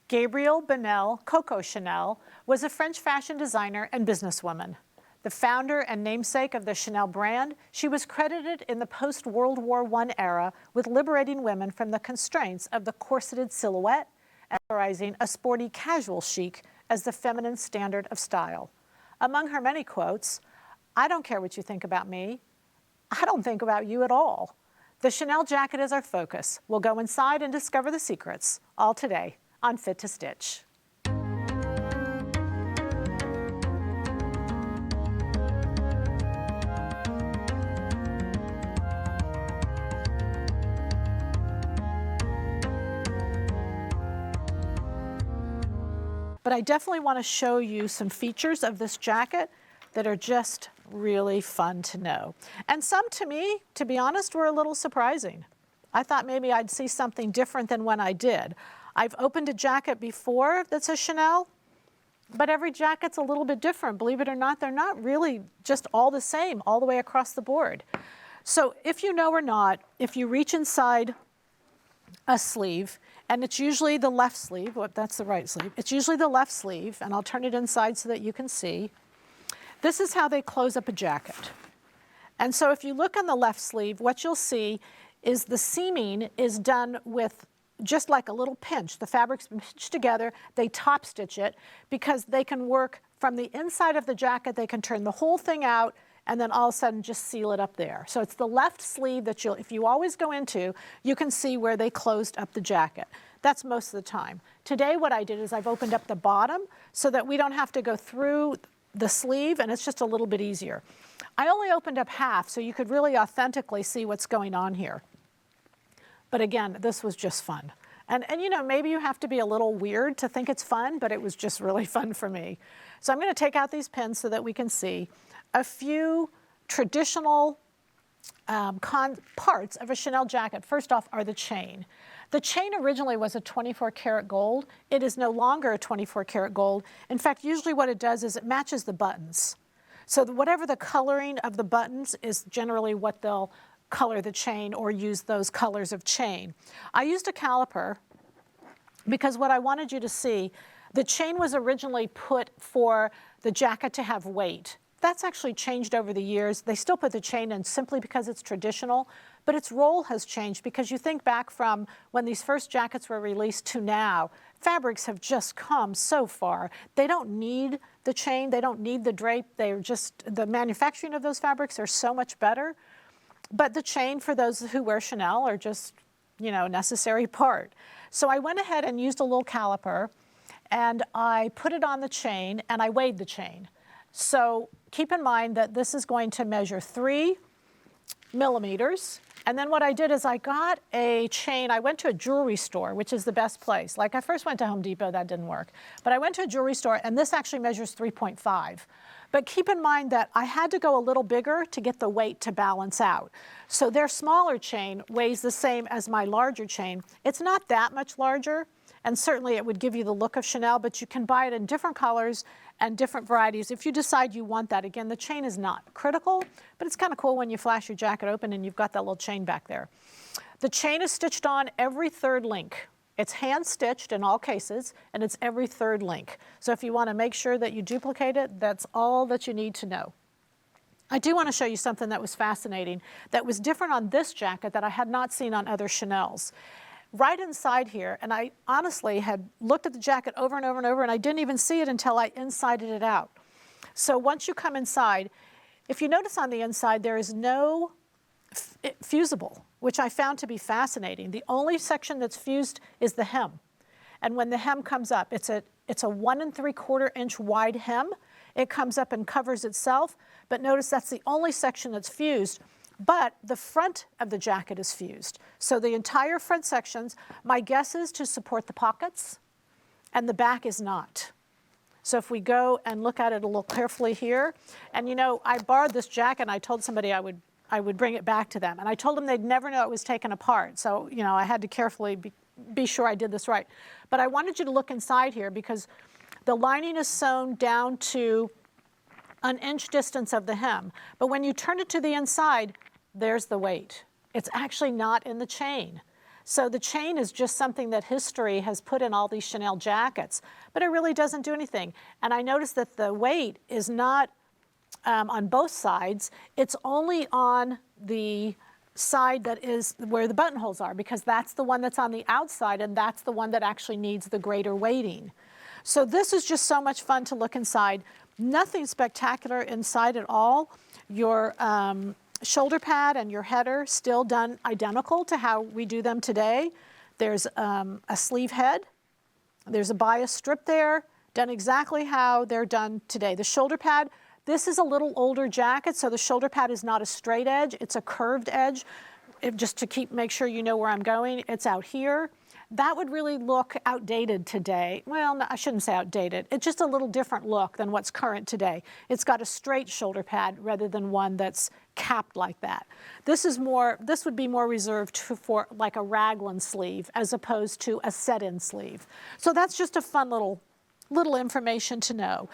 Gabrielle Bonnel Coco Chanel was a French fashion designer and businesswoman. The founder and namesake of the Chanel brand, she was credited in the post-World War I era with liberating women from the constraints of the corseted silhouette and authorizing a sporty casual chic as the feminine standard of style. Among her many quotes, "I don't care what you think about me. I don't think about you at all." The Chanel jacket is our focus. We'll go inside and discover the secrets, all today on Fit to Stitch. But I definitely want to show you some features of this jacket that are just really fun to know. And some, to me, to be honest, were a little surprising. I thought maybe I'd see something different than when I did. I've opened a jacket before that's a Chanel, but every jacket's a little bit different. Believe it or not, they're not really just all the same all the way across the board. So if you know or not, if you reach inside a sleeve, and it's usually the left sleeve, well, that's the right sleeve, it's usually the left sleeve, and I'll turn it inside so that you can see. This is how they close up a jacket. And so if you look on the left sleeve, what you'll see is the seaming is done with just like a little pinch. The fabric's pinched together, they top stitch it because they can work from the inside of the jacket, they can turn the whole thing out and then all of a sudden just seal it up there. So it's the left sleeve that if you always go into, you can see where they closed up the jacket. That's most of the time. Today what I did is I've opened up the bottom so that we don't have to go through the sleeve and it's just a little bit easier. I only opened up half so you could really authentically see what's going on here. But again, this was just fun. And you know, maybe you have to be a little weird to think it's fun, but it was just really fun for me. So I'm gonna take out these pins so that we can see a few traditional parts of a Chanel jacket. First off are the chain. The chain originally was a 24 karat gold. It is no longer a 24 karat gold. In fact, usually what it does is it matches the buttons. So whatever the coloring of the buttons is generally what they'll color the chain or use those colors of chain. I used a caliper because what I wanted you to see, the chain was originally put for the jacket to have weight. That's actually changed over the years. They still put the chain in simply because it's traditional, but its role has changed because you think back from when these first jackets were released to now, fabrics have just come so far. They don't need the chain, they don't need the drape, they're just, the manufacturing of those fabrics are so much better. But the chain for those who wear Chanel are just, you know, a necessary part. So I went ahead and used a little caliper and I put it on the chain and I weighed the chain. So keep in mind that this is going to measure 3 millimeters. And then what I did is I got a chain. I went to a jewelry store, which is the best place. Like I first went to Home Depot, that didn't work. But I went to a jewelry store and this actually measures 3.5. But keep in mind that I had to go a little bigger to get the weight to balance out. So their smaller chain weighs the same as my larger chain. It's not that much larger, and certainly it would give you the look of Chanel, but you can buy it in different colors and different varieties if you decide you want that. Again, the chain is not critical, but it's kind of cool when you flash your jacket open and you've got that little chain back there. The chain is stitched on every 3rd link. It's hand stitched in all cases, and it's every 3rd link. So if you want to make sure that you duplicate it, that's all that you need to know. I do want to show you something that was fascinating, that was different on this jacket that I had not seen on other Chanels. Right inside here, and I honestly had looked at the jacket over and over and over, and I didn't even see it until I insided it out. So once you come inside, if you notice on the inside, there is no fusible, which I found to be fascinating. The only section that's fused is the hem. And when the hem comes up, it's a 1 3/4 inch wide hem. It comes up and covers itself, but notice that's the only section that's fused. But the front of the jacket is fused. So the entire front sections, my guess is to support the pockets, and the back is not. So if we go and look at it a little carefully here, and you know, I borrowed this jacket and I told somebody I would bring it back to them. And I told them they'd never know it was taken apart. So, you know, I had to carefully be sure I did this right. But I wanted you to look inside here because the lining is sewn down to an inch distance of the hem. But when you turn it to the inside, there's the weight. It's actually not in the chain. So the chain is just something that history has put in all these Chanel jackets, but it really doesn't do anything. And I noticed that the weight is not on both sides. It's only on the side that is where the buttonholes are, because that's the one that's on the outside, and that's the one that actually needs the greater weighting. So this is just so much fun to look inside. Nothing spectacular inside at all. Your shoulder pad and your header still done identical to how we do them today. There's a sleeve head. There's a bias strip there, done exactly how they're done today. The shoulder pad, this is a little older jacket, so the shoulder pad is not a straight edge, it's a curved edge. Just to make sure you know where I'm going, it's out here. That would really look outdated today. Well, no, I shouldn't say outdated. It's just a little different look than what's current today. It's got a straight shoulder pad rather than one that's capped like that. This would be more reserved for like a raglan sleeve as opposed to a set-in sleeve. So that's just a fun little information to know.